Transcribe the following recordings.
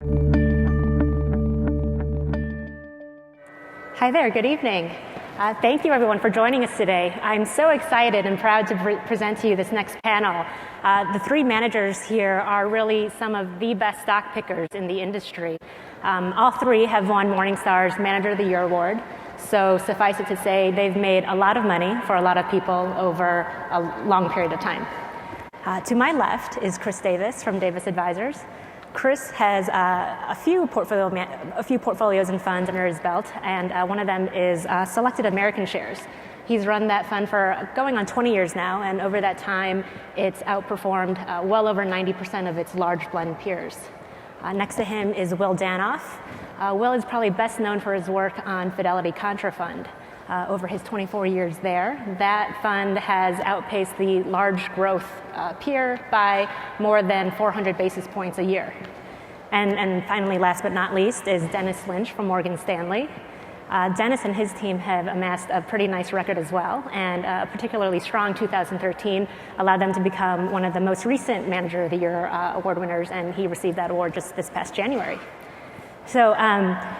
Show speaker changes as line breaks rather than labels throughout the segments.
Hi there, good evening. Thank you everyone for joining us today. I'm so excited and proud to present to you this next panel. The three managers here are really some of the best stock pickers in the industry. All three have won Morningstar's Manager of the Year award. So suffice it to say, they've made a lot of money for a lot of people over a long period of time. To my left is Chris Davis from Davis Advisors. Chris has a few portfolios and funds under his belt, and one of them is Selected American Shares. He's run that fund for going on 20 years now, and over that time, it's outperformed well over 90% of its large blend peers. Next to him is Will Danoff. Will is probably best known for his work on Fidelity Contra Fund. Over his 24 years there, that fund has outpaced the large growth peer by more than 400 basis points a year. And finally, last but not least, is Dennis Lynch from Morgan Stanley. Dennis and his team have amassed a pretty nice record as well, and a particularly strong 2013 allowed them to become one of the most recent Manager of the Year award winners, and he received that award just this past January. So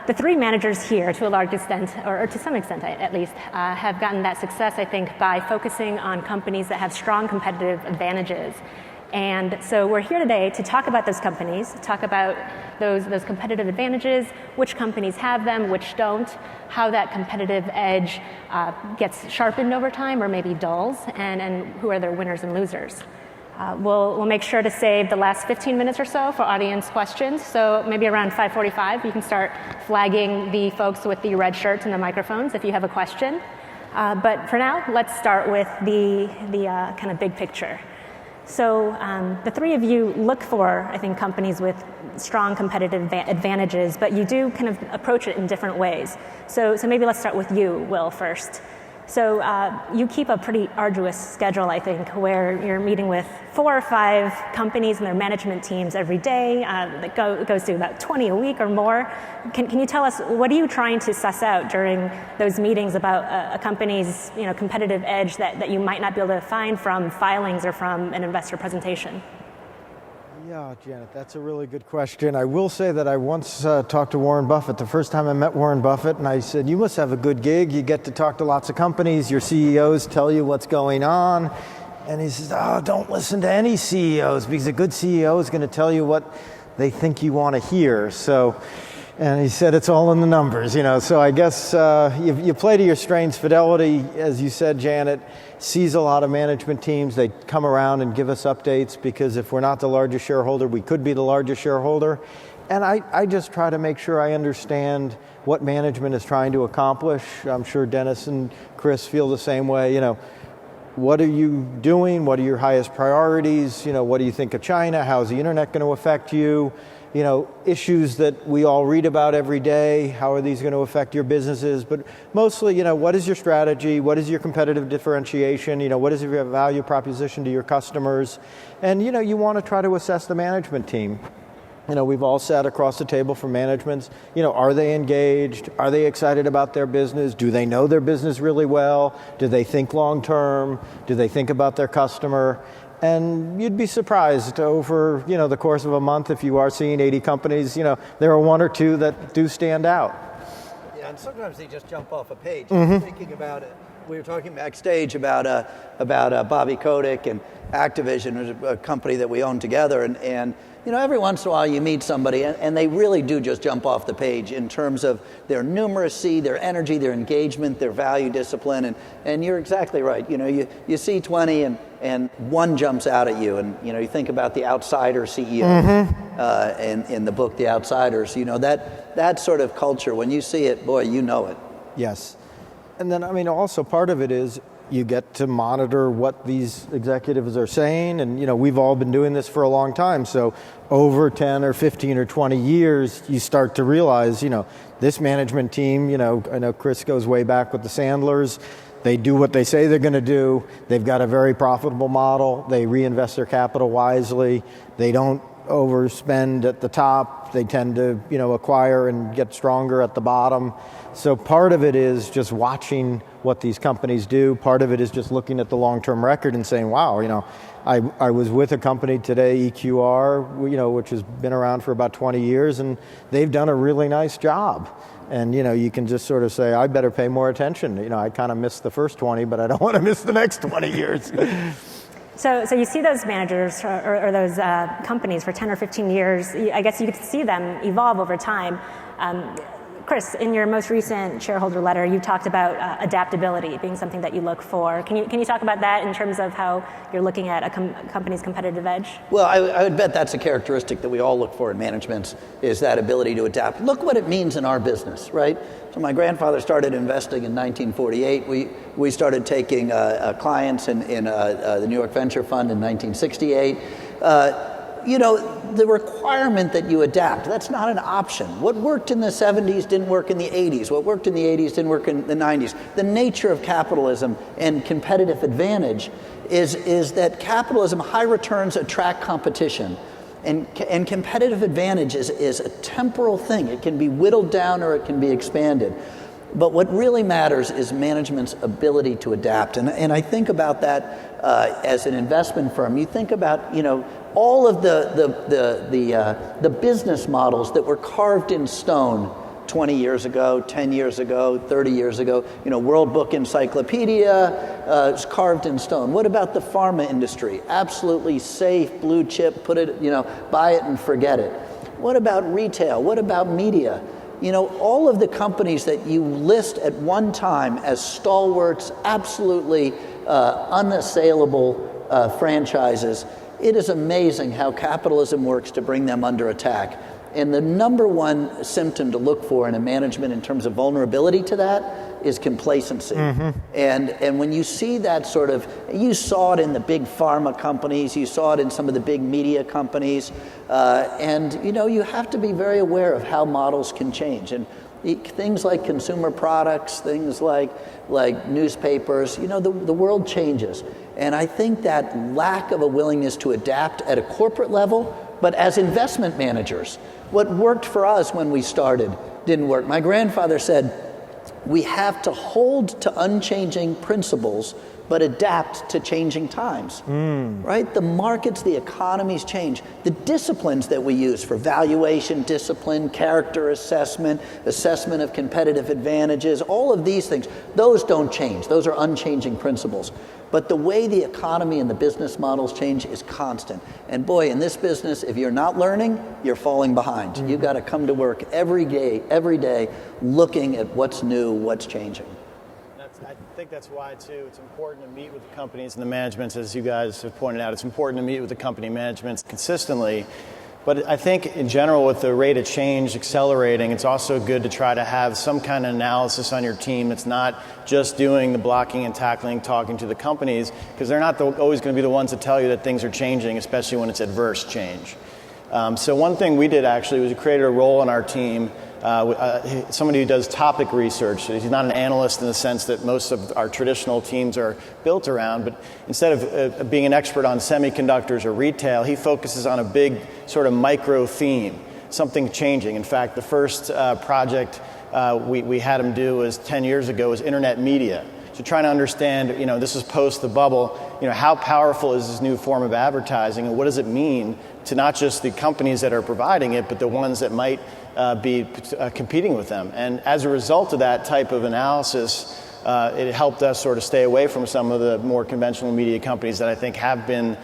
the three managers here, to a large extent, or to some extent at least, have gotten that success, I think, by focusing on companies that have strong competitive advantages. And so we're here today to talk about those companies, talk about those competitive advantages, which companies have them, which don't, how that competitive edge gets sharpened over time or maybe dulls, and who are their winners and losers. We'll make sure to save the last 15 minutes or so for audience questions. So maybe around 5:45, you can start flagging the folks with the red shirts and the microphones if you have a question. But for now, let's start with the kind of big picture. So the three of you look for, I think, companies with strong competitive advantages, but you do kind of approach it in different ways. So maybe let's start with you, Will, first. So you keep a pretty arduous schedule, I think, where you're meeting with 4 or 5 companies and their management teams every day. That goes to about 20 a week or more. Can you tell us, what are you trying to suss out during those meetings about a company's competitive edge that you might not be able to find from filings or from an investor presentation?
Yeah, Janet, that's a really good question. I will say that I once talked to Warren Buffett, the first time I met Warren Buffett, and I said, you must have a good gig. You get to talk to lots of companies. Your CEOs tell you what's going on. And he says, don't listen to any CEOs, because a good CEO is going to tell you what they think you want to hear. And he said, it's all in the numbers, So I guess you play to your strengths. Fidelity, as you said, Janet, sees a lot of management teams. They come around and give us updates, because if we're not the largest shareholder, we could be the largest shareholder. And I just try to make sure I understand what management is trying to accomplish. I'm sure Dennis and Chris feel the same way. What are you doing? What are your highest priorities? What do you think of China? How's the internet going to affect you? Issues that we all read about every day, how are these going to affect your businesses? But mostly, what is your strategy? What is your competitive differentiation? What is your value proposition to your customers? And, you want to try to assess the management team. We've all sat across the table from managements. Are they engaged? Are they excited about their business? Do they know their business really well? Do they think long term? Do they think about their customer? And you'd be surprised over, the course of a month, if you are seeing 80 companies, there are 1 or 2 that do stand out.
Yeah, and sometimes they just jump off a page. Mm-hmm. Thinking about it, we were talking backstage about Bobby Kotick and Activision, a company that we own together, and every once in a while you meet somebody and they really do just jump off the page in terms of their numeracy, their energy, their engagement, their value discipline, and you're exactly right. You see 20 and one jumps out at you, and you think about the outsider CEO. Mm-hmm. In the book The Outsiders, that sort of culture, when you see it, boy, you know it.
Yes. And then also part of it is you get to monitor what these executives are saying, and we've all been doing this for a long time. So over 10 or 15 or 20 years, you start to realize, this management team, I know Chris goes way back with the Sandlers. They do what they say they're going to do. They've got a very profitable model. They reinvest their capital wisely. They don't overspend at the top. They tend to, acquire and get stronger at the bottom. So part of it is just watching what these companies do. Part of it is just looking at the long-term record and saying, wow, I was with a company today, EQR, which has been around for about 20 years, and they've done a really nice job. And, you can just sort of say, I better pay more attention. I kind of missed the first 20, but I don't want to miss the next 20 years.
So you see those managers or those companies for 10 or 15 years, I guess you get to see them evolve over time. Chris, in your most recent shareholder letter, you talked about adaptability being something that you look for. Can you talk about that in terms of how you're looking at a company's competitive edge?
Well, I would bet that's a characteristic that we all look for in management, is that ability to adapt. Look what it means in our business, right? So my grandfather started investing in 1948. We started taking clients in the New York Venture Fund in 1968. The requirement that you adapt, that's not an option. What worked in the 70s didn't work in the 80s. What worked in the 80s didn't work in the 90s. The nature of capitalism and competitive advantage is that capitalism, high returns attract competition. And competitive advantage is a temporal thing. It can be whittled down or it can be expanded. But what really matters is management's ability to adapt. And I think about that as an investment firm. You think about, all of the business models that were carved in stone 20 years ago, 10 years ago, 30 years ago. World Book Encyclopedia is carved in stone. What about the pharma industry? Absolutely safe, blue chip, put it, buy it and forget it. What about retail? What about media? All of the companies that you list at one time as stalwarts, absolutely unassailable franchises, it is amazing how capitalism works to bring them under attack. And the number one symptom to look for in a management in terms of vulnerability to that is complacency. Mm-hmm. And when you see that sort of, you saw it in the big pharma companies, you saw it in some of the big media companies, and you have to be very aware of how models can change. And things like consumer products, things like newspapers, the world changes. And I think that lack of a willingness to adapt at a corporate level, but as investment managers, what worked for us when we started didn't work. My grandfather said, we have to hold to unchanging principles, but adapt to changing times, right? The markets, the economies change. The disciplines that we use for valuation discipline, character assessment, assessment of competitive advantages, all of these things, those don't change. Those are unchanging principles. But the way the economy and the business models change is constant. And boy, in this business, if you're not learning, you're falling behind. You've got to come to work every day, looking at what's new, what's changing.
I think that's why, too, it's important to meet with the companies and the managements, as you guys have pointed out. It's important to meet with the company managements consistently. But I think, in general, with the rate of change accelerating, it's also good to try to have some kind of analysis on your team that's not just doing the blocking and tackling, talking to the companies, because they're not always going to be the ones to tell you that things are changing, especially when it's adverse change. So one thing we did, actually, was we created a role in our team, somebody who does topic research. He's not an analyst in the sense that most of our traditional teams are built around, but instead of being an expert on semiconductors or retail, he focuses on a big sort of micro theme, something changing. In fact, the first project we had him do was 10 years ago was internet media. So trying to understand, this is post the bubble, how powerful is this new form of advertising, and what does it mean to not just the companies that are providing it, but the ones that might be competing with them. And as a result of that type of analysis, it helped us sort of stay away from some of the more conventional media companies that I think have been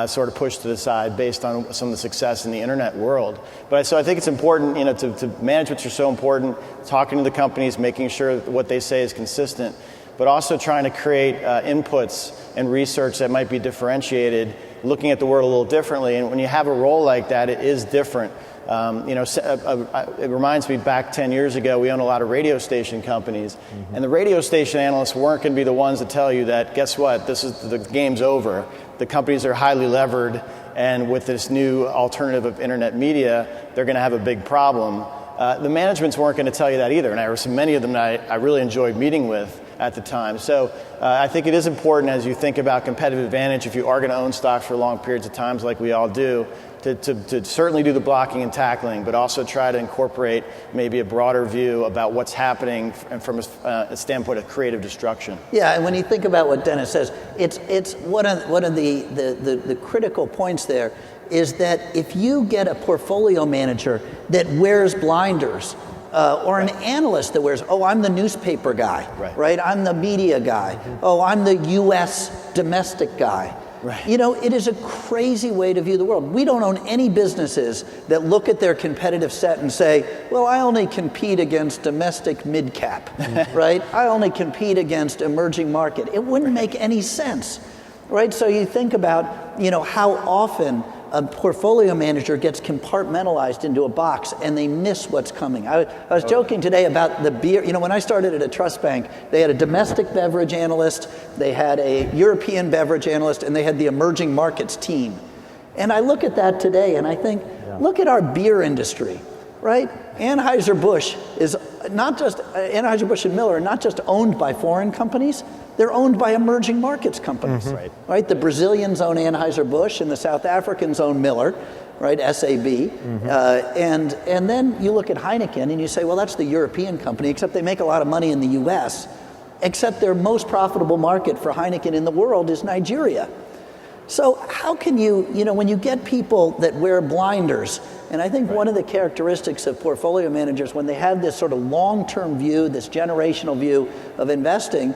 sort of pushed to the side based on some of the success in the internet world. So I think it's important, to managements are so important, talking to the companies, making sure that what they say is consistent, but also trying to create inputs and research that might be differentiated, looking at the world a little differently. And when you have a role like that, it is different. It reminds me, back 10 years ago, we owned a lot of radio station companies, and the radio station analysts weren't going to be the ones to tell you that, guess what, the game's over. The companies are highly levered, and with this new alternative of internet media, they're going to have a big problem. The managements weren't going to tell you that either, and there were so many of them that I really enjoyed meeting with. at the time. So I think it is important as you think about competitive advantage, if you are going to own stocks for long periods of times like we all do, to certainly do the blocking and tackling, but also try to incorporate maybe a broader view about what's happening from a standpoint of creative destruction.
Yeah, and when you think about what Dennis says, it's one of the critical points there is that if you get a portfolio manager that wears blinders, or an analyst that wears, oh, I'm the newspaper guy, right? I'm the media guy. Oh, I'm the U.S. domestic guy.
Right.
You know, it is a crazy way to view the world. We don't own any businesses that look at their competitive set and say, well, I only compete against domestic mid-cap, right? I only compete against emerging market. It wouldn't make any sense, right? So you think about, you know, how often a portfolio manager gets compartmentalized into a box and they miss what's coming. I was joking today about the beer. You know, when I started at a trust bank, they had a domestic beverage analyst, they had a European beverage analyst, and they had the emerging markets team. And I look at that today and I think, look at our beer industry, right? Anheuser-Busch is not just, Anheuser-Busch and Miller are not just owned by foreign companies, they're owned by emerging markets companies, right? The Brazilians own Anheuser-Busch and the South Africans own Miller, right? SAB. And then you look at Heineken and you say, well, that's the European company, except they make a lot of money in the US, except their most profitable market for Heineken in the world is Nigeria. So how can you know, when you get people that wear blinders, and I think one of the characteristics of portfolio managers when they have this sort of long-term view, this generational view of investing,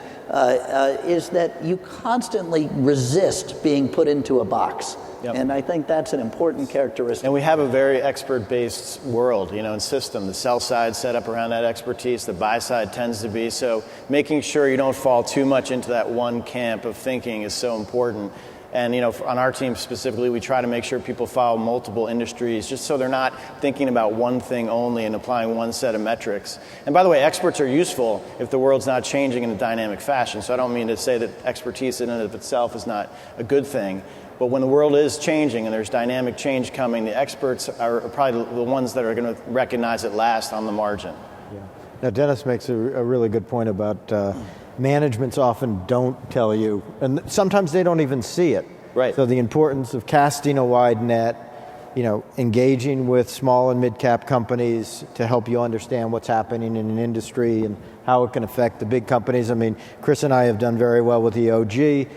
is that you constantly resist being put into a box. And I think that's an important characteristic.
And we have a very expert-based world, you know, and system. The sell side set up around that expertise, the buy side tends to be. So making sure you don't fall too much into that one camp of thinking is so important. And, you know, on our team specifically, we try to make sure people follow multiple industries just so they're not thinking about one thing only and applying one set of metrics. And by the way, experts are useful if the world's not changing in a dynamic fashion. So I don't mean to say that expertise in and of itself is not a good thing. But when the world is changing and there's dynamic change coming, the experts are probably the ones that are going to recognize it last on the margin.
Yeah. Now, Dennis makes a really good point about managements often don't tell you, and sometimes they don't even see it.
Right.
So the importance of casting a wide net, you know, engaging with small and mid-cap companies to help you understand what's happening in an industry and how it can affect the big companies. I mean, Chris and I have done very well with EOG.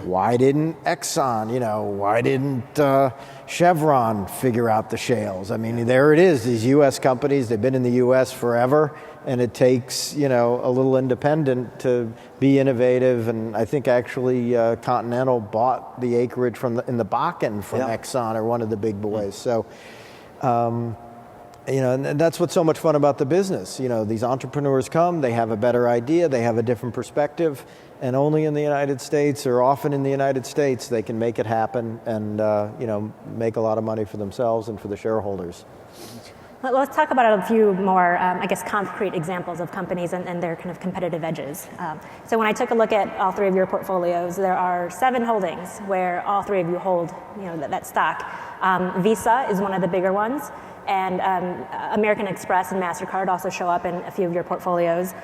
Why didn't Exxon, you know, why didn't Chevron figure out the shales? I mean, there it is, these U.S. companies, they've been in the U.S. forever, and it takes, you know, a little independent to be innovative. And I think actually Continental bought the acreage in the Bakken from Exxon or one of the big boys. So, you know, and that's what's so much fun about the business. You know, these entrepreneurs come, they have a better idea, they have a different perspective, and only in the United States, or often in the United States, they can make it happen and, you know, make a lot of money for themselves and for the shareholders.
Let's talk about a few more, I guess, concrete examples of companies and their kind of competitive edges. So when I took a look at all three of your portfolios, there are 7 holdings where all three of you hold, you know, that stock. Visa is one of the bigger ones, and American Express and MasterCard also show up in a few of your portfolios.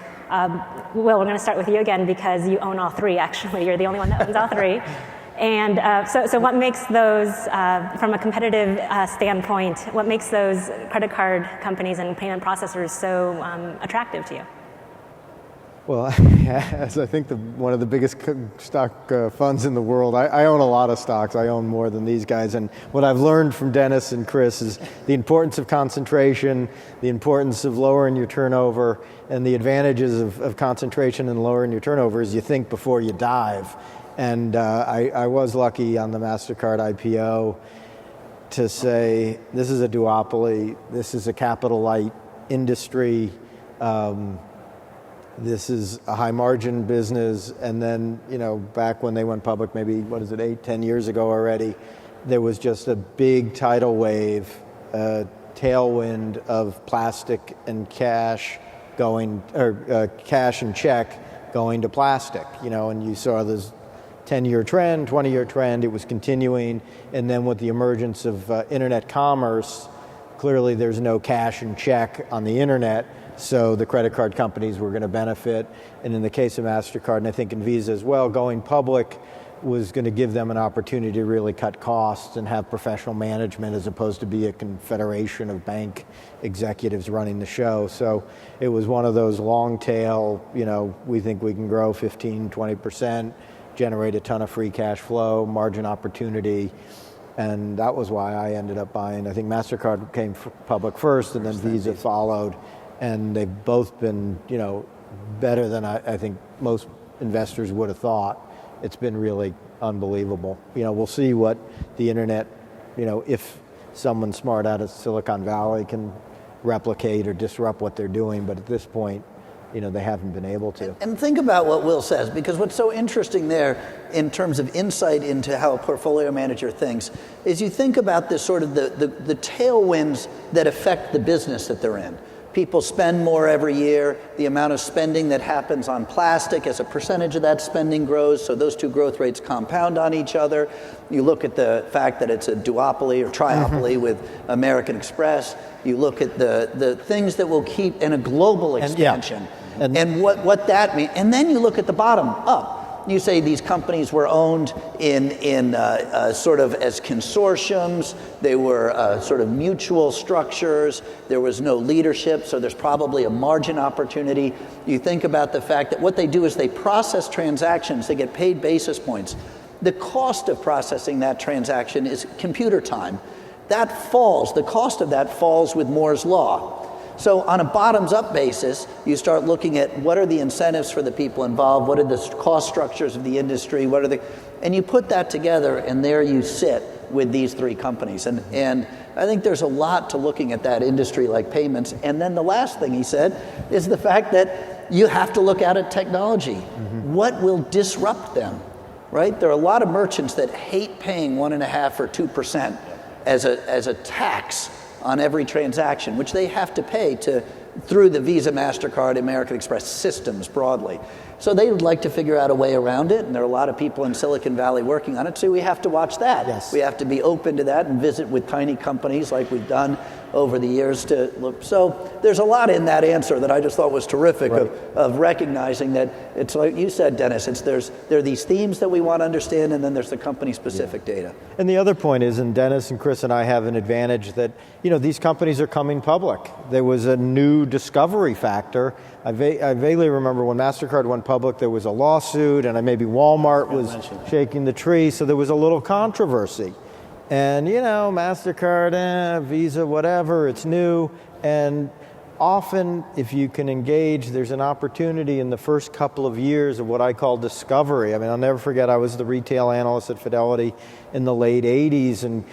Will, we're going to start with you again because you own all three, actually. You're the only one that owns all three. And so what makes those, from a competitive standpoint, what makes those credit card companies and payment processors so attractive to you?
Well, as I think one of the biggest stock funds in the world, I own a lot of stocks. I own more than these guys. And what I've learned from Dennis and Chris is the importance of concentration, the importance of lowering your turnover, and the advantages of concentration and lowering your turnover is you think before you dive. And I was lucky on the MasterCard IPO to say, this is a duopoly, this is a capital light industry, this is a high margin business. And then, you know, back when they went public, maybe, 8-10 years ago already, there was just a big tidal wave, tailwind of plastic and cash going, or cash and check going to plastic, you know, and you saw this 10-year trend, 20-year trend, it was continuing. And then with the emergence of internet commerce, clearly there's no cash and check on the internet, so the credit card companies were going to benefit. And in the case of MasterCard, and I think in Visa as well, going public was going to give them an opportunity to really cut costs and have professional management as opposed to be a confederation of bank executives running the show. So it was one of those long tail, we think we can grow 15, 20%, generate a ton of free cash flow, margin opportunity. And that was why I ended up buying. I think MasterCard came public first and then Visa followed. And they've both been, better than I think most investors would have thought. It's been really unbelievable. We'll see what the internet, if someone smart out of Silicon Valley can replicate or disrupt what they're doing, but at this point, they haven't been able to.
And think about what Will says, because what's so interesting there in terms of insight into how a portfolio manager thinks is you think about this sort of the tailwinds that affect the business that they're in. People spend more every year. The amount of spending that happens on plastic as a percentage of that spending grows, so those two growth rates compound on each other. You look at the fact that it's a duopoly or triopoly with American Express. You look at the things that will keep in a global expansion and what that means. And then you look at the bottom up. You say these companies were owned in sort of as consortiums. They were sort of mutual structures. There was no leadership, so there's probably a margin opportunity. You think about the fact that what they do is they process transactions. They get paid basis points. The cost of processing that transaction is computer time. That falls. The cost of that falls with Moore's law. So on a bottoms-up basis, you start looking at what are the incentives for the people involved, what are the cost structures of the industry, and you put that together, and there you sit with these three companies. And I think there's a lot to looking at that industry like payments. And then the last thing he said is the fact that you have to look at technology. What will disrupt them, right? There are a lot of merchants that hate paying 1.5% or 2% as a tax on every transaction, which they have to pay through the Visa, MasterCard, American Express systems broadly. So they would like to figure out a way around it, and there are a lot of people in Silicon Valley working on it, so we have to watch that.
Yes.
We have to be open to that and visit with tiny companies like we've done over the years to look. So there's a lot in that answer that I just thought was terrific of recognizing that it's like you said, Dennis, there are these themes that we want to understand, and then there's the company-specific data.
And the other point is, and Dennis and Chris and I have an advantage that, these companies are coming public. There was a new discovery factor. I vaguely remember when MasterCard went public, there was a lawsuit, and maybe Walmart was shaking the tree, so there was a little controversy. And, MasterCard, Visa, whatever, it's new. And often, if you can engage, there's an opportunity in the first couple of years of what I call discovery. I'll never forget, I was the retail analyst at Fidelity in the late 80s and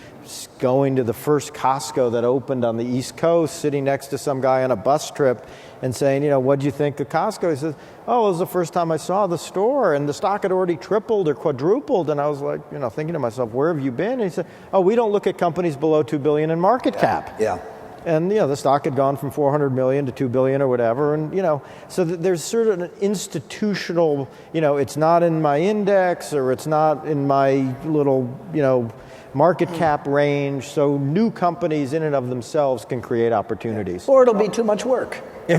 going to the first Costco that opened on the East Coast, sitting next to some guy on a bus trip and saying, what'd you think of Costco? He says, it was the first time I saw the store, and the stock had already tripled or quadrupled. And I was like, thinking to myself, where have you been? And he said, we don't look at companies below $2 billion in market cap.
Yeah.
And, the stock had gone from 400 million to 2 billion or whatever. And, so there's sort of an institutional, it's not in my index or it's not in my little, market cap range. So new companies in and of themselves can create opportunities.
Or it'll be too much work.
Yeah,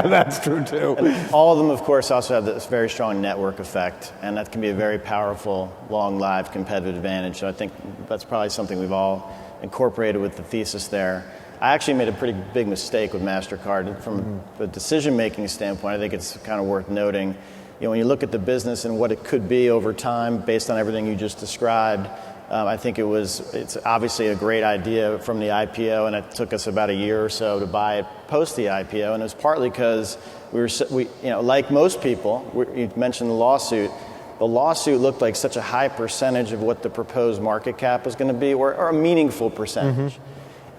that's true too.
And all of them, of course, also have this very strong network effect, and that can be a very powerful, long-lived competitive advantage. So I think that's probably something we've all incorporated with the thesis there. I actually made a pretty big mistake with MasterCard. From a decision-making standpoint, I think it's kind of worth noting. When you look at the business and what it could be over time based on everything you just described, I think it's obviously a great idea from the IPO, and it took us about a year or so to buy it post the IPO, and it was partly because we like most people, you mentioned the lawsuit looked like such a high percentage of what the proposed market cap was going to be, or a meaningful percentage.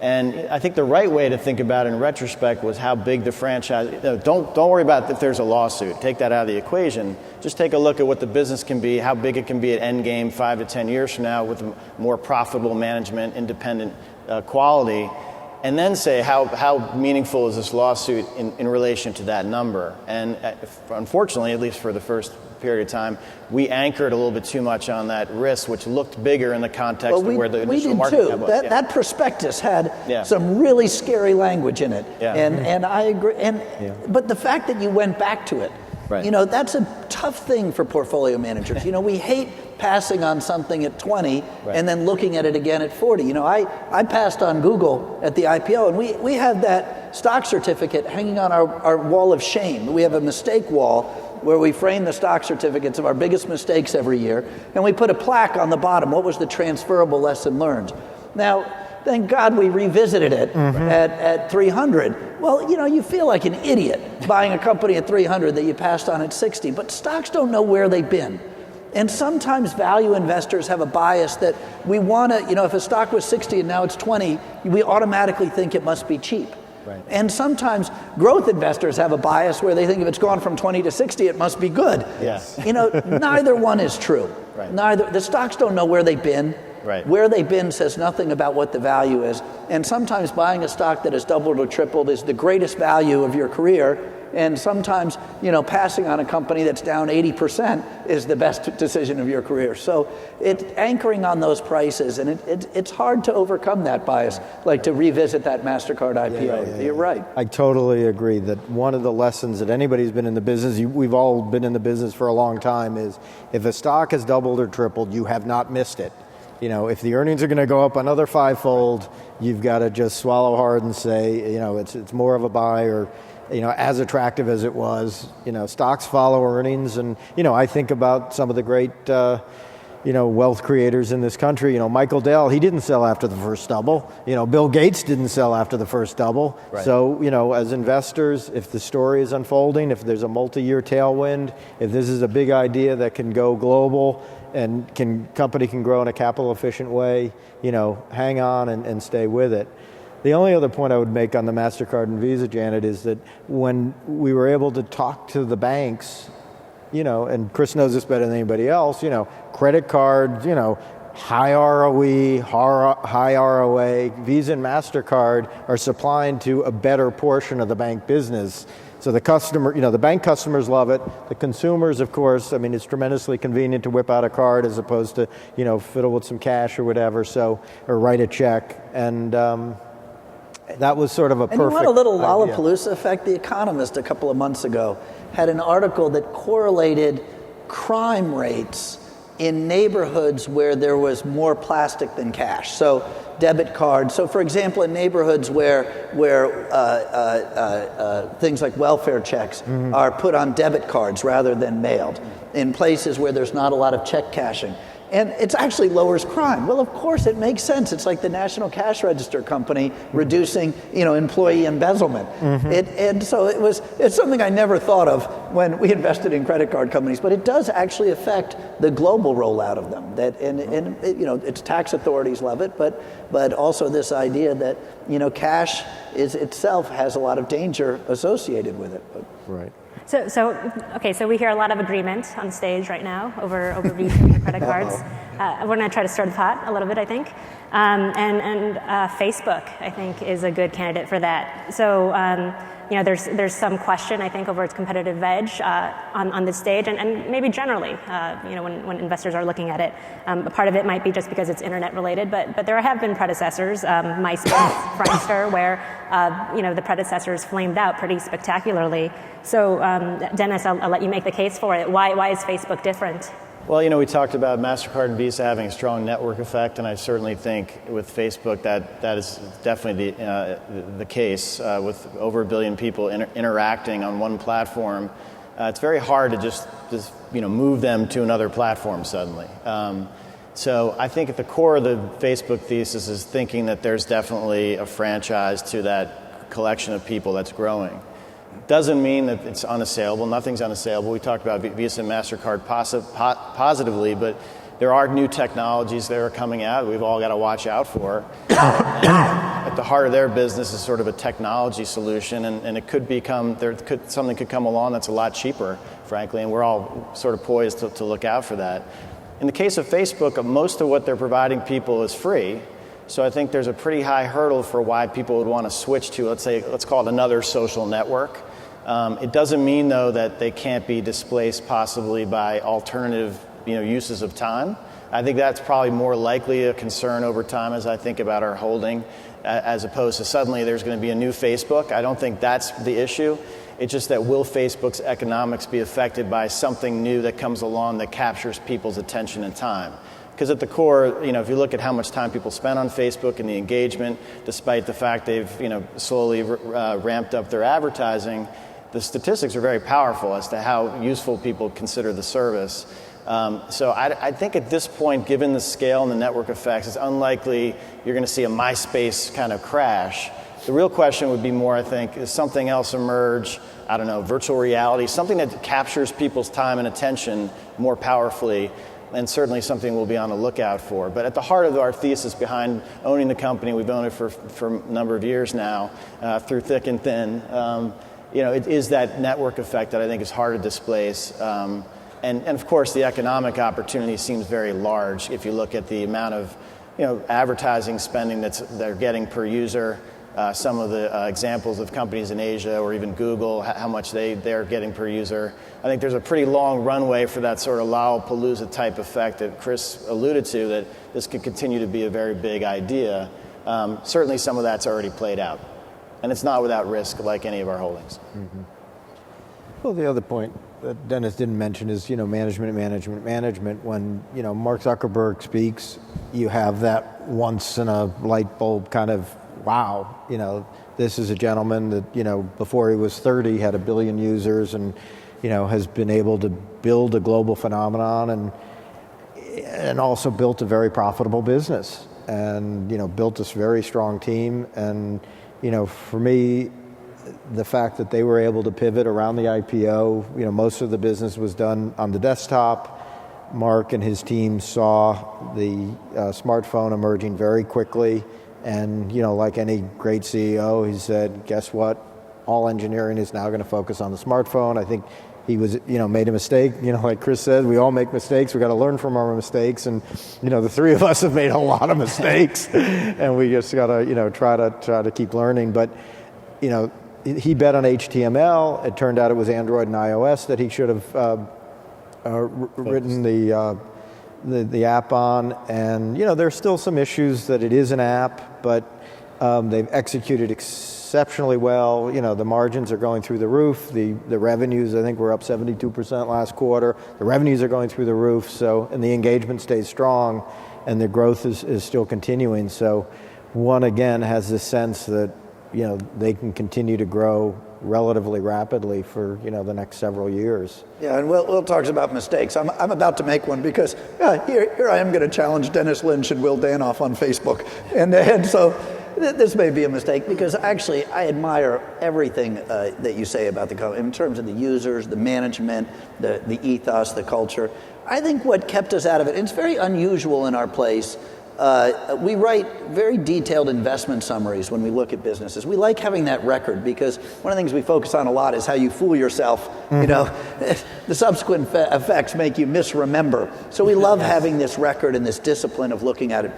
And I think the right way to think about it in retrospect was how big the franchise. Don't worry about if there's a lawsuit. Take that out of the equation. Just take a look at what the business can be, how big it can be at endgame 5 to 10 years from now with more profitable management, independent quality, and then say how meaningful is this lawsuit in relation to that number. And unfortunately, at least for the first period of time, we anchored a little bit too much on that risk, which looked bigger in the context of where the initial market cap was.
That prospectus had some really scary language in it, and I agree. But the fact that you went back to it, that's a tough thing for portfolio managers. We hate passing on something at 20 and then looking at it again at 40. I passed on Google at the IPO, and we have that stock certificate hanging on our wall of shame. We have a mistake wall where we frame the stock certificates of our biggest mistakes every year, and we put a plaque on the bottom. What was the transferable lesson learned? Now, thank God we revisited it at 300. Well, you feel like an idiot buying a company at 300 that you passed on at 60, but stocks don't know where they've been. And sometimes value investors have a bias that we want to, if a stock was 60 and now it's 20, we automatically think it must be cheap.
Right.
And sometimes growth investors have a bias where they think if it's gone from 20 to 60, it must be good.
Yes.
Neither one is true.
Right.
The stocks don't know where they've been.
Right.
Where they've been says nothing about what the value is. And sometimes buying a stock that has doubled or tripled is the greatest value of your career. And sometimes, passing on a company that's down 80% is the best decision of your career. So it's anchoring on those prices, and it's hard to overcome that bias, like to revisit that MasterCard IPO. You're right.
I totally agree that one of the lessons that anybody's been in the business, we've all been in the business for a long time, is if a stock has doubled or tripled, you have not missed it. If the earnings are going to go up another fivefold, you've got to just swallow hard and say, it's more of a buy, or as attractive as it was. Stocks follow earnings, and I think about some of the great wealth creators in this country. Michael Dell, he didn't sell after the first double. Bill Gates didn't sell after the first double.
Right.
So as investors, if the story is unfolding, if there's a multi-year tailwind, if this is a big idea that can go global and company can grow in a capital efficient way, hang on and stay with it. The only other point I would make on the MasterCard and Visa, Janet, is that when we were able to talk to the banks, and Chris knows this better than anybody else, credit cards, high ROE, high ROA, Visa and MasterCard are supplying to a better portion of the bank business. So the customer, the bank customers love it. The consumers, of course, it's tremendously convenient to whip out a card as opposed to, fiddle with some cash or whatever, or write a check. And that was sort of a perfect
And you want a little
idea.
Lollapalooza effect? The Economist a couple of months ago had an article that correlated crime rates in neighborhoods where there was more plastic than cash. So debit cards. So for example, in neighborhoods where things like welfare checks are put on debit cards rather than mailed, in places where there's not a lot of check cashing. And it actually lowers crime. Well, of course, it makes sense. It's like the National Cash Register Company reducing, employee embezzlement. And so it's something I never thought of when we invested in credit card companies, but it does actually affect the global rollout of them. Its tax authorities love it, but also this idea that, cash itself has a lot of danger associated with it.
Right.
So we hear a lot of agreement on stage right now over Visa and credit cards. We're going to try to stir the pot a little bit, I think. And Facebook, I think, is a good candidate for that. So, there's some question, I think, over its competitive edge on this stage, and maybe generally, when investors are looking at it. A part of it might be just because it's internet related, but there have been predecessors, MySpace, Friendster, where the predecessors flamed out pretty spectacularly. So, Dennis, I'll let you make the case for it. Why is Facebook different?
Well, we talked about MasterCard and Visa having a strong network effect, and I certainly think with Facebook that is definitely the case. With over 1 billion people interacting on one platform, it's very hard to just move them to another platform suddenly. So I think at the core of the Facebook thesis is thinking that there's definitely a franchise to that collection of people that's growing. Doesn't mean that it's unassailable. Nothing's unassailable. We talked about Visa and MasterCard positively, but there are new technologies that are coming out we've all got to watch out for. At the heart of their business is sort of a technology solution, and it could become, something could come along that's a lot cheaper, frankly, and we're all sort of poised to look out for that. In the case of Facebook, most of what they're providing people is free. So I think there's a pretty high hurdle for why people would want to switch to, let's call it another social network. It doesn't mean, though, that they can't be displaced possibly by alternative uses of time. I think that's probably more likely a concern over time as I think about our holding, as opposed to suddenly there's going to be a new Facebook. I don't think that's the issue. It's just that will Facebook's economics be affected by something new that comes along that captures people's attention and time? Because at the core, if you look at how much time people spend on Facebook and the engagement, despite the fact they've slowly ramped up their advertising, the statistics are very powerful as to how useful people consider the service. So I think at this point, given the scale and the network effects, it's unlikely you're going to see a MySpace kind of crash. The real question would be more, I think, is something else emerge, I don't know, virtual reality, something that captures people's time and attention more powerfully, and certainly something we'll be on the lookout for. But at the heart of our thesis behind owning the company, we've owned it for a number of years now, through thick and thin, it is that network effect that I think is hard to displace. And of course, the economic opportunity seems very large if you look at the amount of advertising spending they're getting per user. Some of the examples of companies in Asia or even Google, how much they're getting per user. I think there's a pretty long runway for that sort of Lollapalooza type effect that Chris alluded to, that this could continue to be a very big idea. Certainly some of that's already played out. And it's not without risk like any of our holdings.
Mm-hmm. Well, the other point that Dennis didn't mention is, management. When, Mark Zuckerberg speaks, you have that once in a light bulb kind of, wow, this is a gentleman that, before he was 30 had 1 billion users and, has been able to build a global phenomenon and also built a very profitable business and, built this very strong team. And, for me, the fact that they were able to pivot around the IPO, most of the business was done on the desktop. Mark and his team saw the smartphone emerging very quickly. And, like any great CEO, he said, guess what? All engineering is now going to focus on the smartphone. I think he was, made a mistake. Like Chris said, we all make mistakes. We got to learn from our mistakes. And, the three of us have made a lot of mistakes. And we just got to, try to keep learning. But, he bet on HTML. It turned out it was Android and iOS that he should have written the app on. And, there's still some issues that it is an app, but they've executed exceptionally well. The margins are going through the roof. The revenues, I think, were up 72% last quarter. The revenues are going through the roof. So, and the engagement stays strong, and the growth is still continuing. So, one again has this sense that they can continue to grow relatively rapidly for the next several years.
Yeah, and Will talks about mistakes. I'm about to make one because here I am going to challenge Dennis Lynch and Will Danoff on Facebook, and so this may be a mistake because actually I admire everything that you say about the company in terms of the users, the management, the ethos, the culture. I think what kept us out of it, and it's very unusual in our place. We write very detailed investment summaries when we look at businesses. We like having that record because one of the things we focus on a lot is how you fool yourself. Mm-hmm. The subsequent effects make you misremember. So we love having this record and this discipline of looking at it.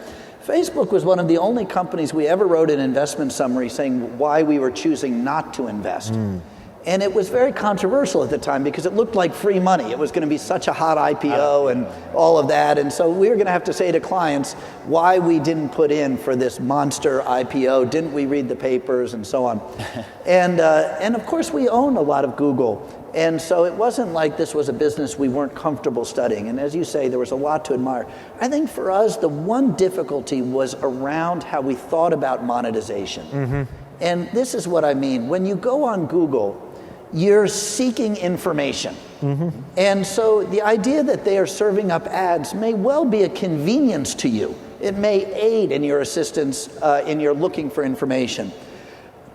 Facebook was one of the only companies we ever wrote an investment summary saying why we were choosing not to invest. And it was very controversial at the time because it looked like free money. It was going to be such a hot IPO and all of that. And so we were going to have to say to clients why we didn't put in for this monster IPO. Didn't we read the papers and so on? And of course, we own a lot of Google. And so it wasn't like this was a business we weren't comfortable studying. And as you say, there was a lot to admire. I think for us, the one difficulty was around how we thought about monetization. Mm-hmm. And this is what I mean. When you go on Google, you're seeking information. Mm-hmm. And so the idea that they are serving up ads may well be a convenience to you. It may aid in your assistance in your looking for information.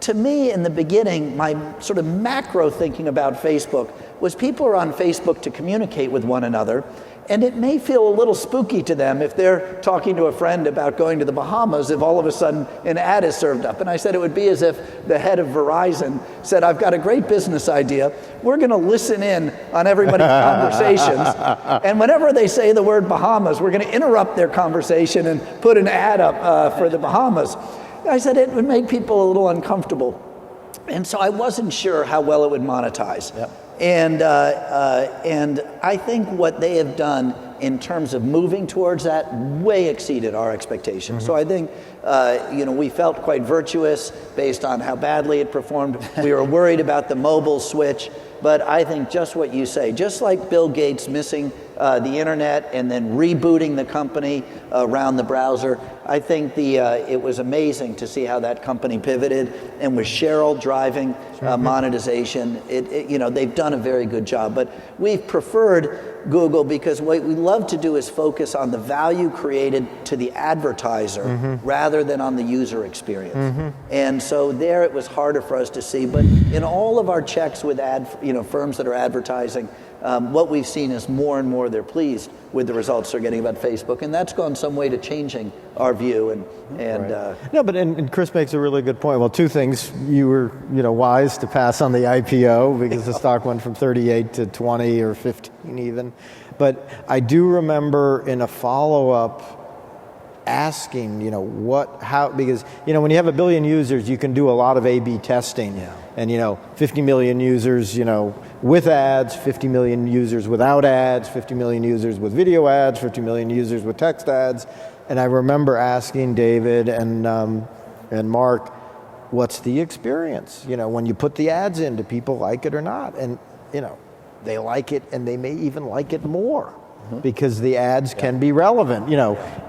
To me, in the beginning, my sort of macro thinking about Facebook was people are on Facebook to communicate with one another, and it may feel a little spooky to them if they're talking to a friend about going to the Bahamas if all of a sudden an ad is served up. And I said it would be as if the head of Verizon said, I've got a great business idea. We're going to listen in on everybody's conversations. And whenever they say the word Bahamas, we're going to interrupt their conversation and put an ad up for the Bahamas. I said it would make people a little uncomfortable. And so I wasn't sure how well it would monetize.
Yep.
And I think what they have done in terms of moving towards that way exceeded our expectations. So I think, we felt quite virtuous based on how badly it performed. We were worried about the mobile switch, but I think just what you say, just like Bill Gates missing the internet and then rebooting the company around the browser, I think it was amazing to see how that company pivoted, and with Cheryl driving monetization, they've done a very good job. But we've preferred Google because what we love to do is focus on the value created to the advertiser rather than on the user experience. And so there it was harder for us to see. But in all of our checks with firms that are advertising, what we've seen is more and more they're pleased with the results they're getting about Facebook, and that's gone some way to changing our view.
And Chris makes a really good point. Well, two things: you were wise to pass on the IPO because the stock went from 38 to 20 or 15 even. But I do remember in a follow-up asking, because when you have 1 billion users, you can do a lot of A/B testing, and 50 million users, with ads, 50 million users without ads, 50 million users with video ads, 50 million users with text ads, and I remember asking David and Mark, what's the experience? When you put the ads in, do people like it or not? And they like it, and they may even like it more. Because the ads can be relevant.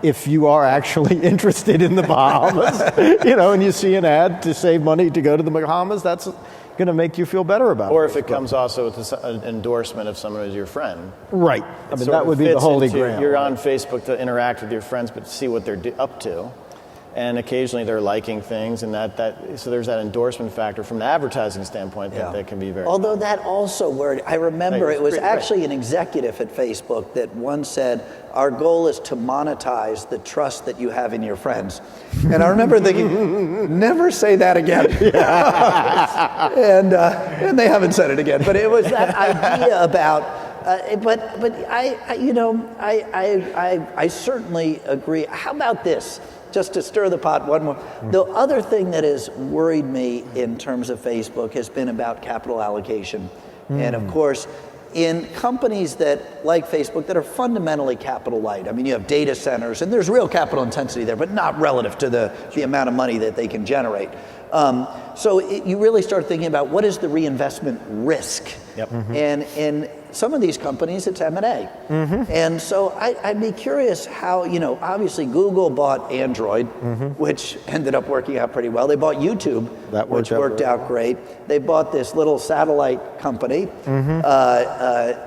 If you are actually interested in the Bahamas, and you see an ad to save money to go to the Bahamas, that's going to make you feel better about it.
Or if it comes also with an endorsement of someone who's your friend.
Right. That would be the holy grail.
You're on Facebook to interact with your friends, but to see what they're up to. And occasionally they're liking things, and so there's that endorsement factor from the advertising standpoint that can be very.
Although that also worried, I remember it was actually an executive at Facebook that once said, "Our goal is to monetize the trust that you have in your friends." And I remember thinking, never say that again. And they haven't said it again. But it was that idea about. I certainly agree. How about this? Just to stir the pot one more. The other thing that has worried me in terms of Facebook has been about capital allocation. And of course, in companies that, like Facebook, that are fundamentally capital light. I mean, you have data centers, and there's real capital intensity there, but not relative to the amount of money that they can generate. So you really start thinking about what is the reinvestment risk?
Yep.
And in some of these companies, it's M&A. And so I'd be curious how, obviously Google bought Android, which ended up working out pretty well. They bought YouTube, which worked out great. They bought this little satellite company,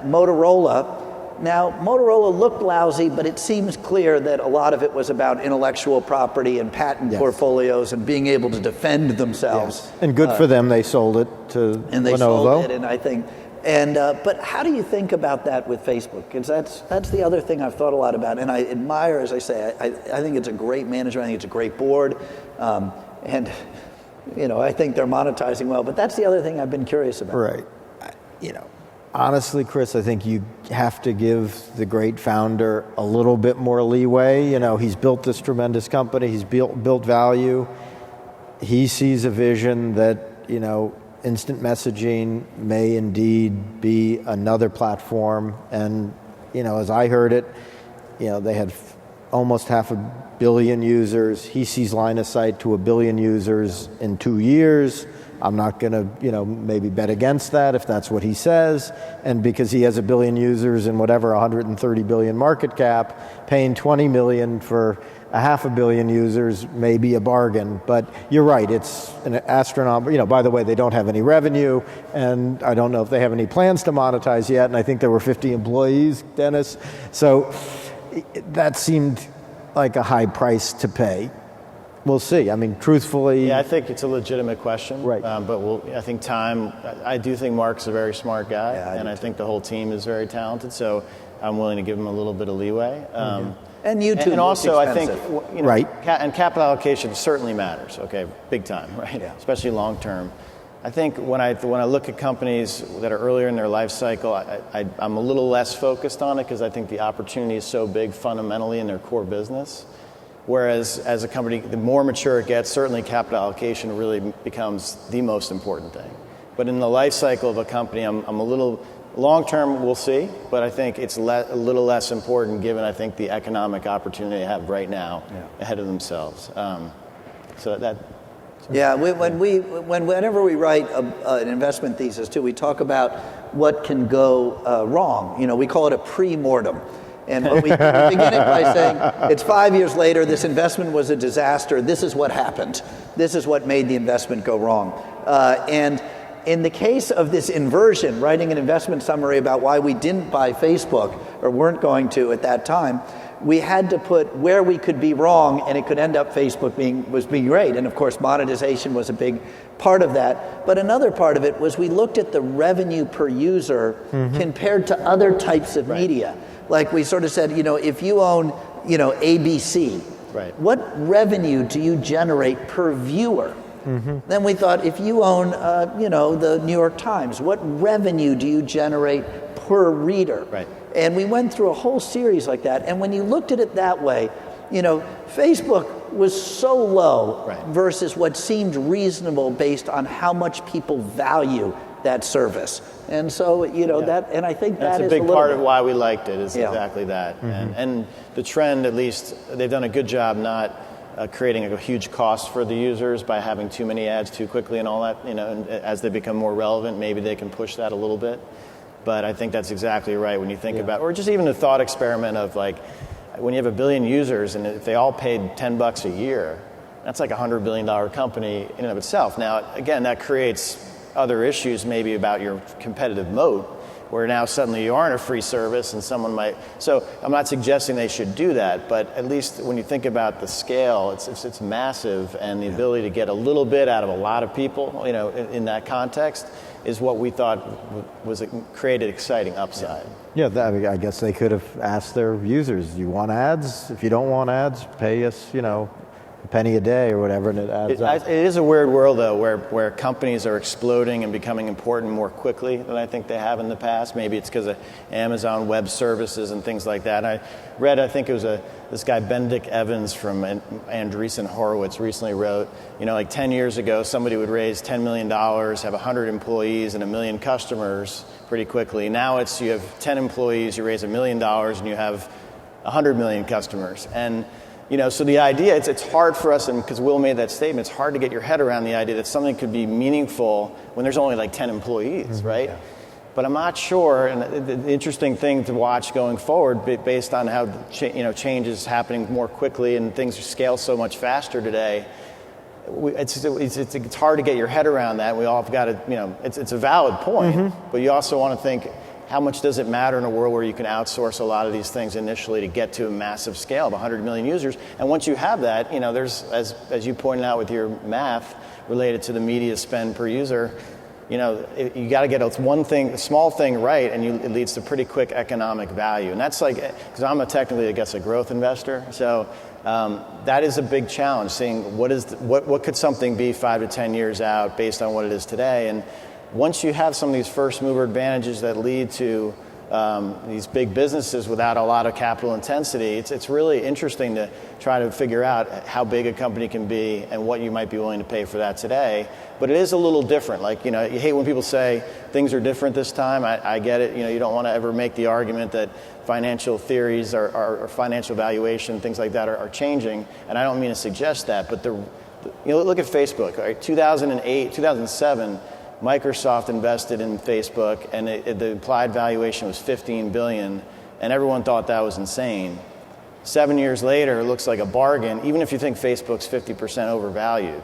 Motorola. Now, Motorola looked lousy, but it seems clear that a lot of it was about intellectual property and patent portfolios and being able to defend themselves.
Yes. And good for them, they sold it to Lenovo.
And they sold it, and I think... but how do you think about that with Facebook? Because that's the other thing I've thought a lot about, and I admire, as I say, I think it's a great management, I think it's a great board, and I think they're monetizing well. But that's the other thing I've been curious about.
Right. Honestly, Chris, I think you have to give the great founder a little bit more leeway. He's built this tremendous company. He's built value. He sees a vision that instant messaging may indeed be another platform. And, as I heard it, they had almost 500 million users. He sees line of sight to 1 billion users in 2 years. I'm not going to, maybe bet against that if that's what he says. And because he has 1 billion users and 130 billion market cap, paying $20 million for 500 million users may be a bargain. But you're right, it's an astronomical, by the way, they don't have any revenue, and I don't know if they have any plans to monetize yet, and I think there were 50 employees, Dennis. So that seemed like a high price to pay. We'll see. I mean, truthfully...
Yeah, I think it's a legitimate question.
Right.
But I think I do think Mark's a very smart guy, and I think the whole team is very talented, so I'm willing to give him a little bit of leeway.
And YouTube
and also, I think,
right.
And capital allocation certainly matters, okay, big time, right? Yeah. Especially long term. I think when I look at companies that are earlier in their life cycle, I'm a little less focused on it because I think the opportunity is so big fundamentally in their core business. Whereas as a company, the more mature it gets, certainly capital allocation really becomes the most important thing. But in the life cycle of a company, I'm a little, long-term we'll see, but I think it's a little less important given, I think, the economic opportunity they have right now ahead of themselves.
Whenever we write an investment thesis too, we talk about what can go wrong. We call it a pre-mortem. And we begin it by saying, it's 5 years later, this investment was a disaster, this is what happened. This is what made the investment go wrong. And in the case of this inversion, writing an investment summary about why we didn't buy Facebook, or weren't going to at that time, we had to put where we could be wrong, and it could end up Facebook being great. And of course, monetization was a big part of that. But another part of it was we looked at the revenue per user compared to other types of media. Like we sort of said, if you own, ABC, what revenue do you generate per viewer? Then we thought, if you own, the New York Times, what revenue do you generate per reader? And we went through a whole series like that. And when you looked at it that way, Facebook was so low versus what seemed reasonable based on how much people value that service. And so, that, and I think
that's
that
is a big part of why we liked it, is exactly that. And the trend, at least, they've done a good job not creating a huge cost for the users by having too many ads too quickly and all that. And as they become more relevant, maybe they can push that a little bit. But I think that's exactly right when you think about, or just even a thought experiment of like, when you have 1 billion users and if they all paid $10 a year, that's like $100 billion company in and of itself. Now, again, that creates other issues maybe about your competitive moat, where now suddenly you aren't a free service and someone might, so I'm not suggesting they should do that, but at least when you think about the scale, it's massive, and the ability to get a little bit out of a lot of people, in that context, is what we thought created exciting upside.
I guess they could have asked their users, you want ads? If you don't want ads, pay us, a penny a day or whatever, and it adds up.
It is a weird world, though, where companies are exploding and becoming important more quickly than I think they have in the past. Maybe it's because of Amazon Web Services and things like that. And I read, I think it was this guy Benedict Evans from Andreessen Horowitz recently wrote, like 10 years ago, somebody would raise $10 million, have 100 employees and 1 million customers pretty quickly. Now you have 10 employees, you raise $1 million, and you have 100 million customers. And so the idea, it's hard for us, and because Will made that statement, it's hard to get your head around the idea that something could be meaningful when there's only like 10 employees, right? Yeah. But I'm not sure, and the interesting thing to watch going forward, based on how change is happening more quickly and things scale so much faster today, it's hard to get your head around that. We all have got to, it's a valid point, but you also want to think, how much does it matter in a world where you can outsource a lot of these things initially to get to a massive scale of 100 million users? And once you have that, there's, as you pointed out with your math related to the media spend per user, you got to get a small thing right, and it leads to pretty quick economic value. And that's like, because I'm technically, I guess, a growth investor, so that is a big challenge, seeing what could something be 5 to 10 years out based on what it is today. And once you have some of these first mover advantages that lead to these big businesses without a lot of capital intensity, it's really interesting to try to figure out how big a company can be and what you might be willing to pay for that today. But it is a little different. Like, you hate when people say things are different this time. I get it. You don't want to ever make the argument that financial theories or financial valuation, things like that are changing. And I don't mean to suggest that, but look at Facebook, right? 2008, 2007, Microsoft invested in Facebook, and the implied valuation was $15 billion, and everyone thought that was insane. 7 years later, it looks like a bargain, even if you think Facebook's 50% overvalued.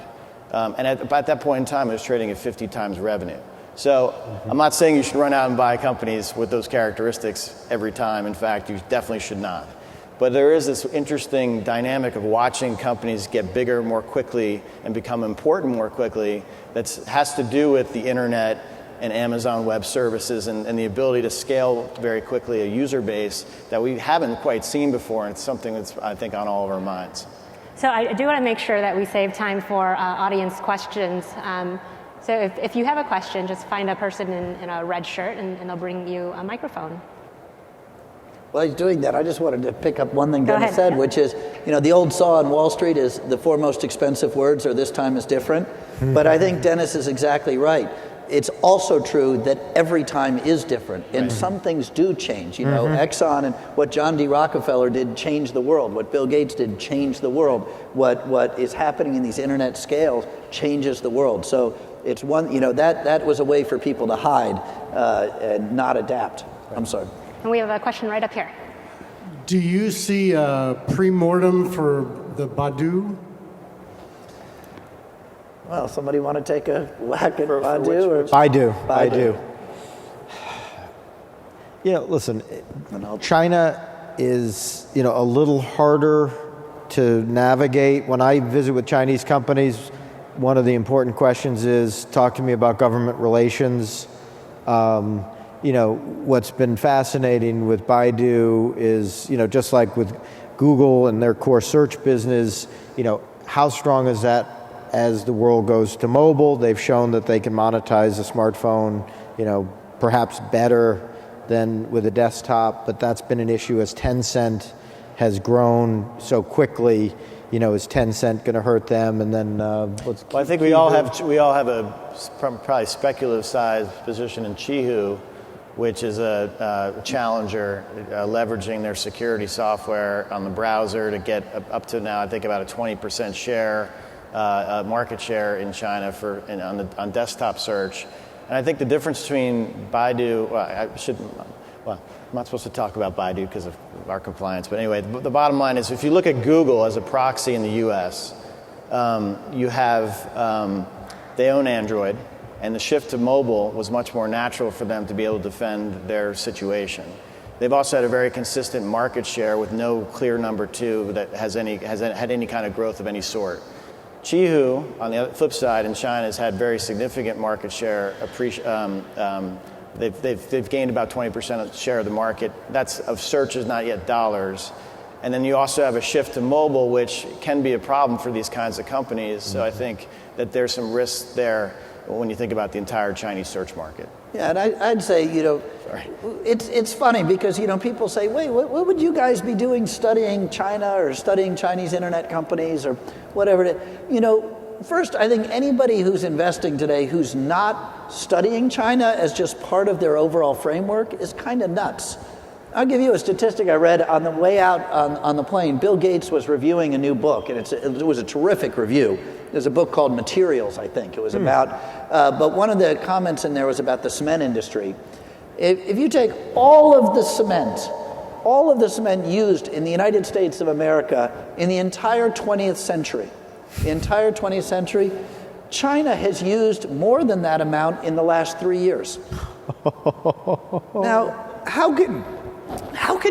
And at that point in time, it was trading at 50 times revenue. So I'm not saying you should run out and buy companies with those characteristics every time. In fact, you definitely should not. But there is this interesting dynamic of watching companies get bigger more quickly and become important more quickly that has to do with the internet and Amazon Web Services and the ability to scale very quickly a user base that we haven't quite seen before, and it's something that's, I think, on all of our minds.
So I do want to make sure that we save time for audience questions. So if you have a question, just find a person in a red shirt and they'll bring you a microphone.
While he's doing that, I just wanted to pick up one thing Dennis said,
Yeah.
which is, the old saw on Wall Street is the four most expensive words are this time is different. But I think Dennis is exactly right. It's also true that every time is different, and some things do change. Exxon and what John D. Rockefeller did changed the world. What Bill Gates did changed the world. What is happening in these internet scales changes the world. So it's one, that was a way for people to hide and not adapt. I'm sorry.
And we have a question right up here.
Do you see a pre-mortem for the Baidu?
Well, somebody want to take a whack at Baidu?
Baidu. Yeah, listen, China is, a little harder to navigate. When I visit with Chinese companies, one of the important questions is, talk to me about government relations. What's been fascinating with Baidu is, just like with Google and their core search business, how strong is that as the world goes to mobile? They've shown that they can monetize a smartphone, perhaps better than with a desktop, but that's been an issue as Tencent has grown so quickly. Is Tencent going to hurt them? And then
I think we all have a probably speculative sized position in Qihoo, which is a challenger leveraging their security software on the browser to get up to now, I think, about a 20% share, market share in China on desktop search. And I think the difference between Baidu, I'm not supposed to talk about Baidu because of our compliance, but anyway, the bottom line is if you look at Google as a proxy in the US, you have, they own Android, and the shift to mobile was much more natural for them to be able to defend their situation. They've also had a very consistent market share with no clear number two that has had any kind of growth of any sort. Qihoo, on the flip side, in China has had very significant market share. They've gained about 20% of the share of the market. That's of searches, not yet dollars. And then you also have a shift to mobile, which can be a problem for these kinds of companies. So I think that there's some risks there when you think about the entire Chinese search market.
Yeah, and I'd say, it's funny because, people say, wait, what would you guys be doing studying China or studying Chinese internet companies or whatever it is? First, I think anybody who's investing today who's not studying China as just part of their overall framework is kind of nuts. I'll give you a statistic I read on the way out on the plane. Bill Gates was reviewing a new book, and it was a terrific review. There's a book called Materials, I think. It was about, but one of the comments in there was about the cement industry. If you take all of the cement used in the United States of America in the entire 20th century, China has used more than that amount in the last 3 years. Now, how can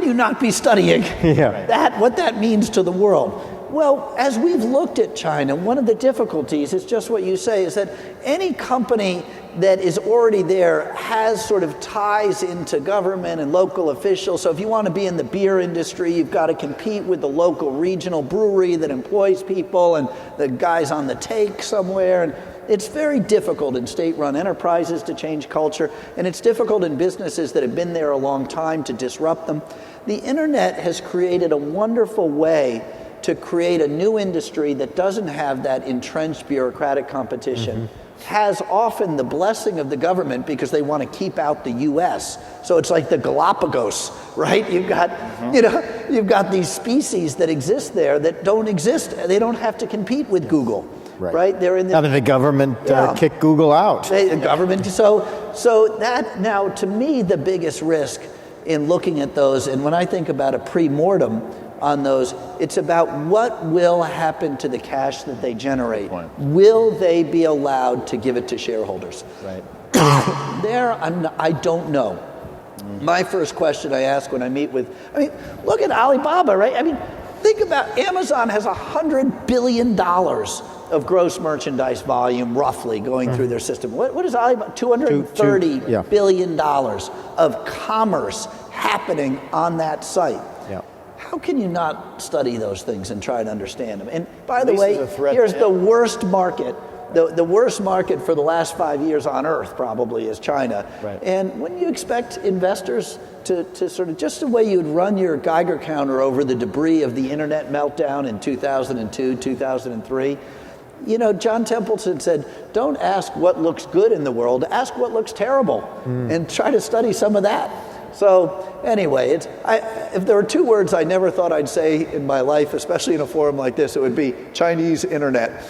you not be studying what that means to the world? Well, as we've looked at China, one of the difficulties is just what you say, is that any company that is already there has sort of ties into government and local officials. So if you want to be in the beer industry, you've got to compete with the local regional brewery that employs people and the guys on the take somewhere. And it's very difficult in state-run enterprises to change culture, and it's difficult in businesses that have been there a long time to disrupt them. The internet has created a wonderful way to create a new industry that doesn't have that entrenched bureaucratic competition, has often the blessing of the government because they want to keep out the US. So it's like the Galapagos, right? You've got these species that exist there that don't exist. They don't have to compete with Google. Right? They're in
the government kick Google out.
The government. So that now, to me, the biggest risk in looking at those, and when I think about a pre-mortem on those, it's about what will happen to the cash that they generate. Will they be allowed to give it to shareholders?
Right.
I don't know. My first question I ask when I meet with, look at Alibaba, right? Think about Amazon has $100 billion of gross merchandise volume, roughly, going through their system. What is Alibaba? $230 billion of commerce happening on that site. How can you not study those things and try to understand them? And by the way, here's the worst market the worst market for the last 5 years on earth probably is China.
Right.
And wouldn't you expect investors to sort of, just the way you'd run your Geiger counter over the debris of the internet meltdown in 2002, 2003, John Templeton said, don't ask what looks good in the world, ask what looks terrible, and try to study some of that. So anyway, if there were 2 words I never thought I'd say in my life, especially in a forum like this, it would be Chinese internet.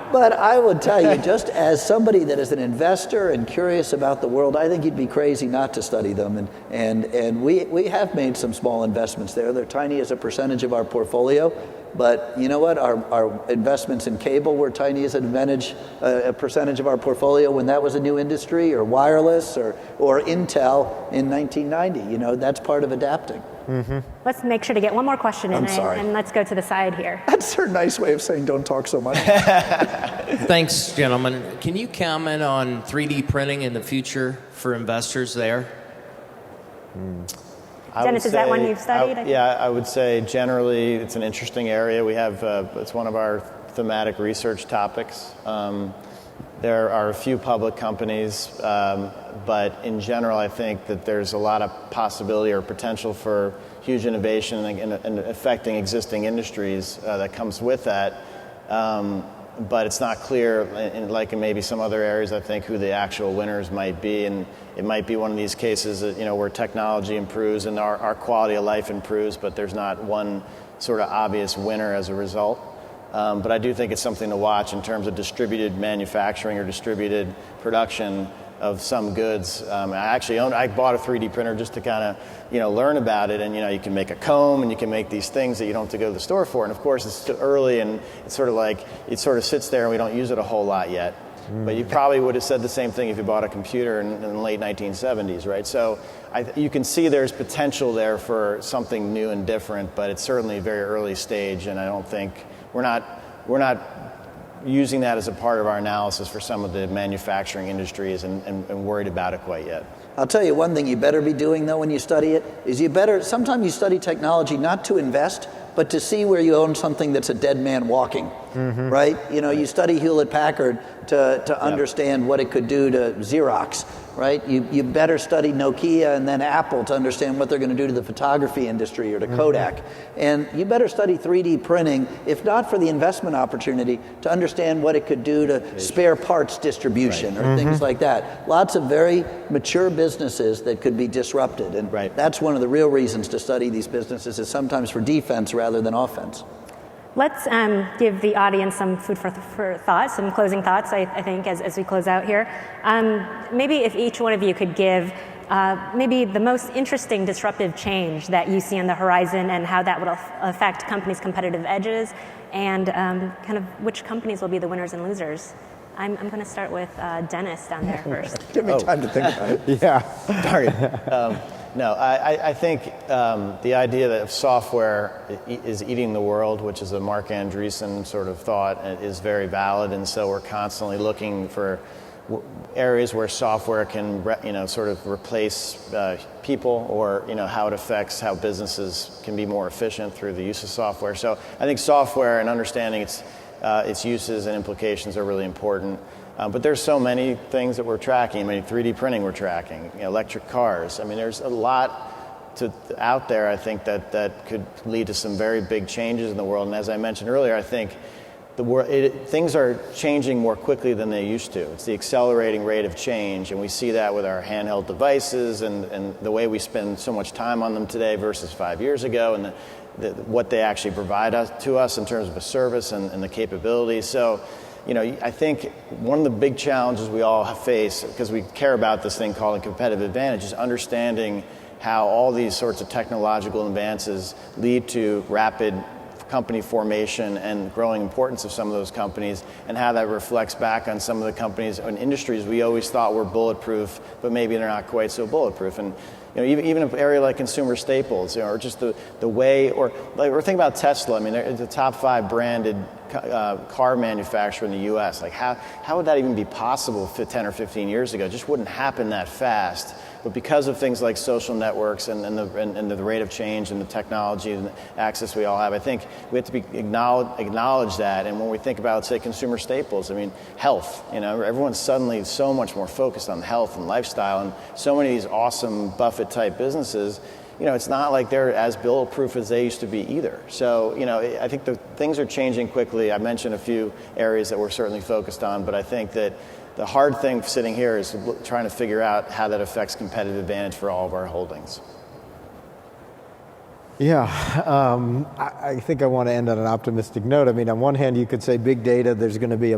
But I would tell you, just as somebody that is an investor and curious about the world, I think you'd be crazy not to study them. And we have made some small investments there. They're tiny as a percentage of our portfolio. But you know what? Our investments in cable were tiny as a percentage of our portfolio when that was a new industry, or wireless, or Intel in 1990. That's part of adapting.
Mm-hmm.
Let's make sure to get one more question in, and let's go to the side here.
That's their nice way of saying don't talk so much.
Thanks, gentlemen. Can you comment on 3D printing in the future for investors there?
Dennis, is that one you've studied?
I would say generally it's an interesting area. We have, it's one of our thematic research topics. There are a few public companies, but in general I think that there's a lot of possibility or potential for huge innovation and affecting existing industries that comes with that. But it's not clear, like in maybe some other areas, I think, who the actual winners might be. And it might be one of these cases that, where technology improves and our quality of life improves, but there's not one sort of obvious winner as a result. But I do think it's something to watch in terms of distributed manufacturing or distributed production of some goods. I bought a 3D printer just to kind of, learn about it. And, you can make a comb and you can make these things that you don't have to go to the store for. And of course, it's still early and it's sort of like, it sort of sits there and we don't use it a whole lot yet. But you probably would have said the same thing if you bought a computer in the late 1970s, right? So you can see there's potential there for something new and different, but it's certainly a very early stage. And I don't think, we're not using that as a part of our analysis for some of the manufacturing industries and worried about it quite yet.
I'll tell you one thing you better be doing, though, when you study it, is sometimes you study technology not to invest, but to see where you own something that's a dead man walking, right? You study Hewlett-Packard to understand what it could do to Xerox, right? You better study Nokia and then Apple to understand what they're going to do to the photography industry or to Kodak. And you better study 3D printing, if not for the investment opportunity, to understand what it could do to spare parts distribution or things like that. Lots of very mature businesses that could be disrupted. And that's one of the real reasons to study these businesses, is sometimes for defense rather than offense.
Let's give the audience some food for thought, some closing thoughts, I think, as we close out here. Maybe if each one of you could give maybe the most interesting disruptive change that you see on the horizon and how that would affect companies' competitive edges, and kind of which companies will be the winners and losers. I'm going to start with Dennis down there first.
Give me time to think about it.
Yeah.
Sorry. No, I think the idea that software is eating the world, which is a Mark Andreessen sort of thought, is very valid, and so we're constantly looking for areas where software can, sort of replace people, or how it affects how businesses can be more efficient through the use of software. So I think software and understanding its uses and implications are really important. But there's so many things that we're tracking. 3D printing we're tracking, electric cars. There's a lot out there, I think, that could lead to some very big changes in the world. And as I mentioned earlier, I think things are changing more quickly than they used to. It's the accelerating rate of change, and we see that with our handheld devices and the way we spend so much time on them today versus 5 years ago, and what they actually provide to us in terms of a service and the capabilities. So, I think one of the big challenges we all face, because we care about this thing called a competitive advantage, is understanding how all these sorts of technological advances lead to rapid company formation and growing importance of some of those companies, and how that reflects back on some of the companies and industries we always thought were bulletproof, but maybe they're not quite so bulletproof. And even an area like consumer staples, or just the way, or think about Tesla. They're the top 5 branded car manufacturer in the U.S. Like how would that even be possible 10 or 15 years ago? It just wouldn't happen that fast. But because of things like social networks and the rate of change and the technology and the access we all have, I think we have to acknowledge that. And when we think about, say, consumer staples, I mean, health, everyone's suddenly so much more focused on health and lifestyle, and so many of these awesome Buffett-type businesses, it's not like they're as bulletproof as they used to be either. So, I think the things are changing quickly. I mentioned a few areas that we're certainly focused on, but I think that the hard thing sitting here is trying to figure out how that affects competitive advantage for all of our holdings.
Yeah, I think I want to end on an optimistic note. I mean, on one hand, you could say big data, there's going to be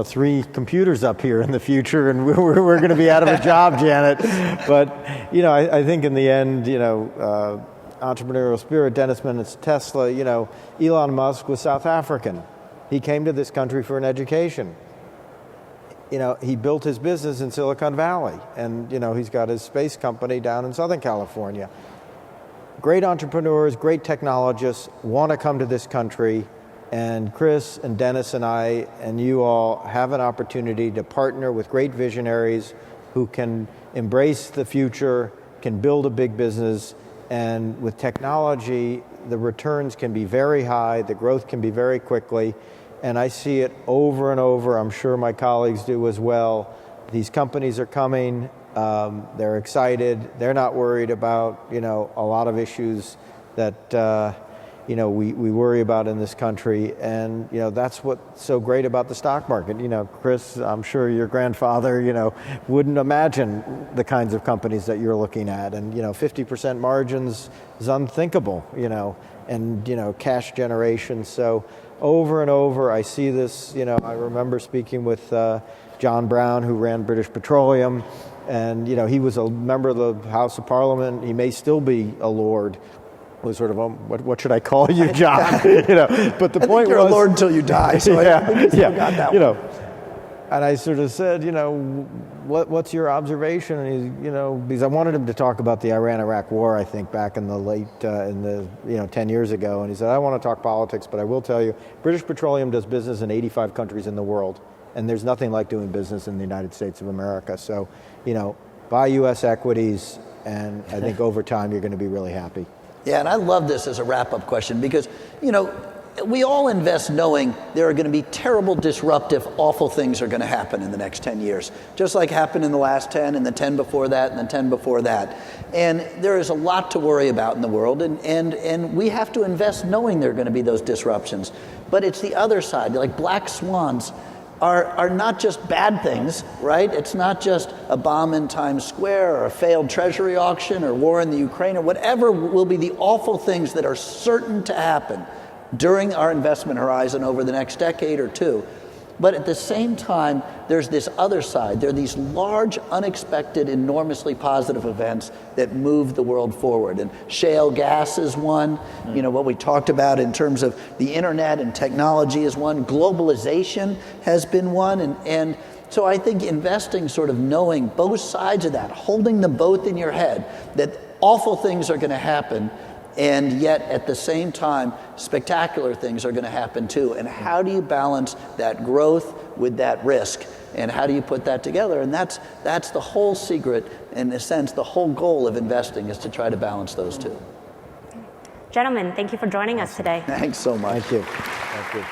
3 computers up here in the future, and we're going to be out of a job, Janet. But, I think in the end, entrepreneurial spirit, Dennis Minut's Tesla, Elon Musk was South African. He came to this country for an education. He built his business in Silicon Valley, and, he's got his space company down in Southern California. Great entrepreneurs, great technologists want to come to this country, and Chris and Dennis and I and you all have an opportunity to partner with great visionaries who can embrace the future, can build a big business, and with technology, the returns can be very high, the growth can be very quickly, and I see it over and over. I'm sure my colleagues do as well. These companies are coming. They're excited. They're not worried about, a lot of issues that, we worry about in this country. And, that's what's so great about the stock market. Chris, I'm sure your grandfather, wouldn't imagine the kinds of companies that you're looking at. And, 50% margins is unthinkable, and, cash generation. So over and over, I see this, I remember speaking with John Brown, who ran British Petroleum. And, he was a member of the House of Parliament. He may still be a lord. It was sort of, what should I call you, John? But the point
you're
was,
a lord until you die. So I think you still got that one.
And I sort of said, what's your observation? And he, because I wanted him to talk about the Iran-Iraq war, I think, back in the late, 10 years ago. And he said, I want to talk politics, but I will tell you, British Petroleum does business in 85 countries in the world. And there's nothing like doing business in the United States of America. So, buy U.S. equities, and I think over time you're going to be really happy.
Yeah, and I love this as a wrap-up question because, we all invest knowing there are going to be terrible, disruptive, awful things are going to happen in the next 10 years, just like happened in the last 10 and the 10 before that and the 10 before that. And there is a lot to worry about in the world, and we have to invest knowing there are going to be those disruptions. But it's the other side, like black swans are not just bad things, right? It's not just a bomb in Times Square or a failed treasury auction or war in the Ukraine or whatever will be the awful things that are certain to happen during our investment horizon over the next decade or two. But at the same time, there's this other side. There are these large, unexpected, enormously positive events that move the world forward. And shale gas is one. What we talked about in terms of the internet and technology is one. Globalization has been one. And so I think investing, sort of knowing both sides of that, holding them both in your head, that awful things are going to happen, and yet at the same time, spectacular things are going to happen too. And how do you balance that growth with that risk? And how do you put that together? And that's the whole secret. In a sense, the whole goal of investing is to try to balance those two.
Gentlemen, thank you for joining us today.
Thanks so much.
Thank you.